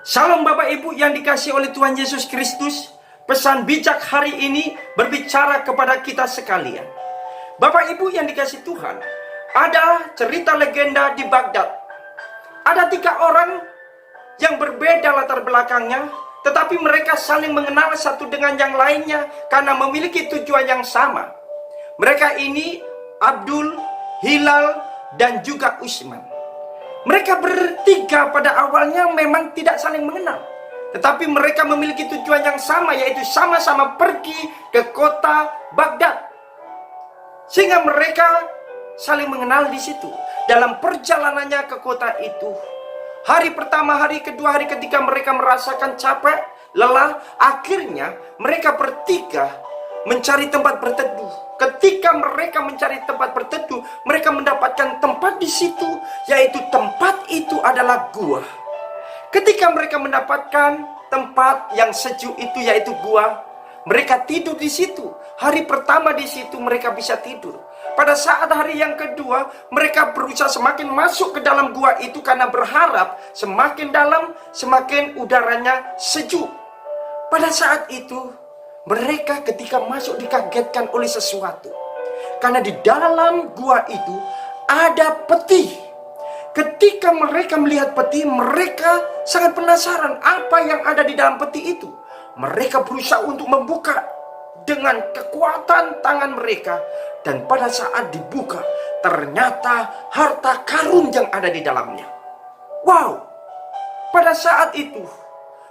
Salam Bapak Ibu yang dikasihi oleh Tuhan Yesus Kristus. Pesan bijak hari ini berbicara kepada kita sekalian. Bapak Ibu yang dikasihi Tuhan, ada cerita legenda di Baghdad. Ada 3 orang yang berbeda latar belakangnya, tetapi mereka saling mengenal satu dengan yang lainnya karena memiliki tujuan yang sama. Mereka ini Abdul, Hilal, dan juga Usman. Mereka bertiga pada awalnya memang tidak saling mengenal, tetapi mereka memiliki tujuan yang sama, yaitu sama-sama pergi ke kota Baghdad. Sehingga mereka saling mengenal di situ. Dalam perjalanannya ke kota itu, hari pertama, hari kedua, hari ketiga mereka merasakan capek, lelah. Akhirnya mereka bertiga mencari tempat berteduh. Ketika mereka mencari tempat berteduh, mereka mendapatkan tempat di situ, yaitu tempat itu adalah gua. Ketika mereka mendapatkan tempat yang sejuk itu, yaitu gua, mereka tidur di situ. Hari pertama di situ mereka bisa tidur. Pada saat hari yang kedua, mereka berusaha semakin masuk ke dalam gua itu karena berharap semakin dalam, semakin udaranya sejuk. Pada saat itu, mereka ketika masuk dikagetkan oleh sesuatu. Karena di dalam gua itu ada peti. Ketika mereka melihat peti, mereka sangat penasaran apa yang ada di dalam peti itu. Mereka berusaha untuk membuka dengan kekuatan tangan mereka. Dan pada saat dibuka, ternyata harta karun yang ada di dalamnya. Wow! Pada saat itu,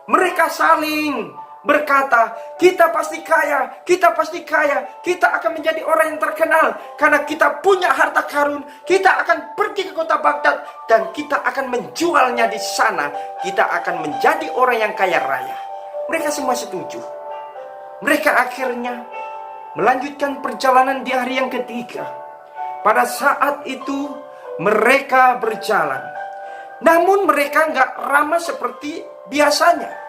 mereka saling berkata, kita pasti kaya, kita pasti kaya, kita akan menjadi orang yang terkenal karena kita punya harta karun. Kita akan pergi ke kota Baghdad dan kita akan menjualnya di sana. Kita akan menjadi orang yang kaya raya. Mereka semua setuju. Mereka akhirnya melanjutkan perjalanan di hari yang ketiga. Pada saat itu mereka berjalan, namun mereka nggak ramah seperti biasanya.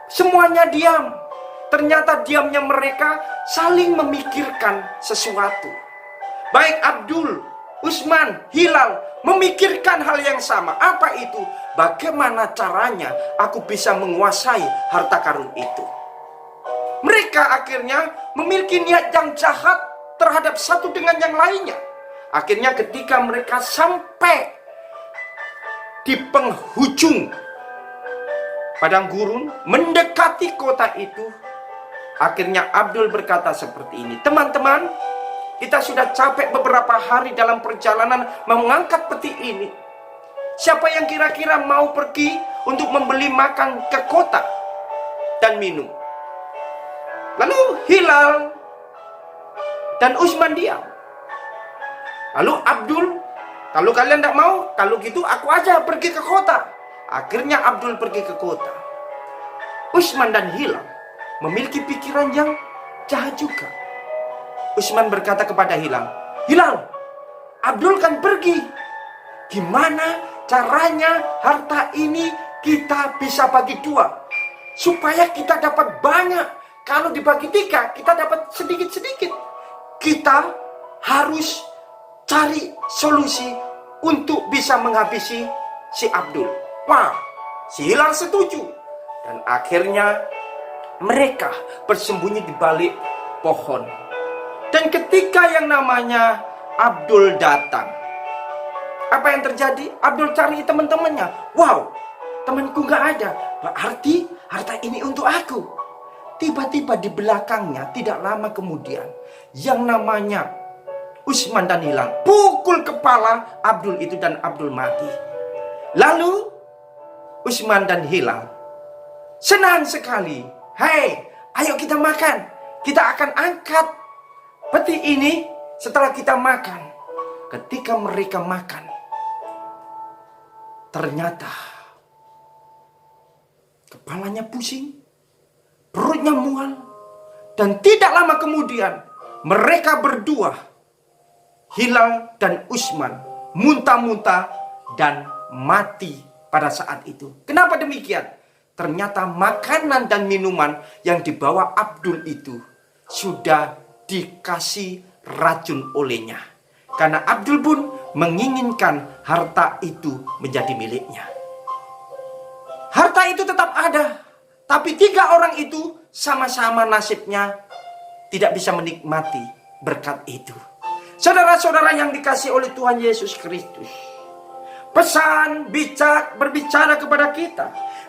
Semuanya diam. Ternyata diamnya mereka saling memikirkan sesuatu. Baik Abdul, Usman, Hilal memikirkan hal yang sama. Apa itu? Bagaimana caranya aku bisa menguasai harta karun itu? Mereka akhirnya memiliki niat yang jahat terhadap satu dengan yang lainnya. Akhirnya ketika mereka sampai di penghujung padang gurun, mendekati kota itu, akhirnya Abdul berkata seperti ini, teman-teman, kita sudah capek beberapa hari dalam perjalanan mengangkat peti ini. Siapa yang kira-kira mau pergi untuk membeli makan ke kota dan minum? Lalu Hilal dan Usman diam. Lalu Abdul, kalau kalian tidak mau, kalau gitu aku aja pergi ke kota. Akhirnya Abdul pergi ke kota. Usman dan Hilal memiliki pikiran yang jahat juga. Usman berkata kepada Hilal, Hilal, Abdul kan pergi. Gimana caranya harta ini kita bisa bagi 2? Supaya kita dapat banyak. Kalau dibagi 3, kita dapat sedikit-sedikit. Kita harus cari solusi untuk bisa menghabisi si Abdul. Wah, si Hilal setuju. Dan akhirnya mereka bersembunyi di balik pohon. Dan ketika yang namanya Abdul datang, apa yang terjadi? Abdul cari teman-temannya. Wow, temanku gak ada. Berarti harta ini untuk aku. Tiba-tiba di belakangnya, tidak lama kemudian, yang namanya Usman dan Hilal pukul kepala Abdul itu dan Abdul mati. Lalu Usman dan Hilal senang sekali. Hei, ayo kita makan. Kita akan angkat peti ini setelah kita makan. Ketika mereka makan, ternyata kepalanya pusing, perutnya mual, dan tidak lama kemudian mereka berdua, Hilal dan Usman, muntah-muntah dan mati pada saat itu. Kenapa demikian? Ternyata makanan dan minuman yang dibawa Abdul itu sudah dikasih racun olehnya. Karena Abdul pun menginginkan harta itu menjadi miliknya. Harta itu tetap ada, tapi 3 orang itu sama-sama nasibnya tidak bisa menikmati berkat itu. Saudara-saudara yang dikasihi oleh Tuhan Yesus Kristus, pesan bijak berbicara kepada kita.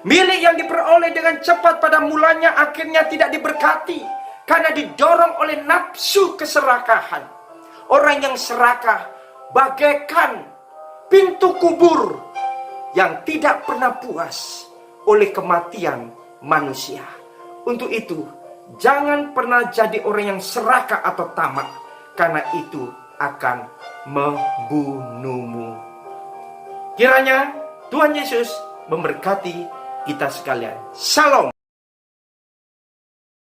Milik yang diperoleh dengan cepat pada mulanya akhirnya tidak diberkati, karena didorong oleh nafsu keserakahan. Orang yang serakah bagaikan pintu kubur yang tidak pernah puas oleh kematian manusia. Untuk itu, jangan pernah jadi orang yang serakah atau tamak, karena itu akan membunuhmu. Kiranya Tuhan Yesus memberkati kita sekalian. Shalom.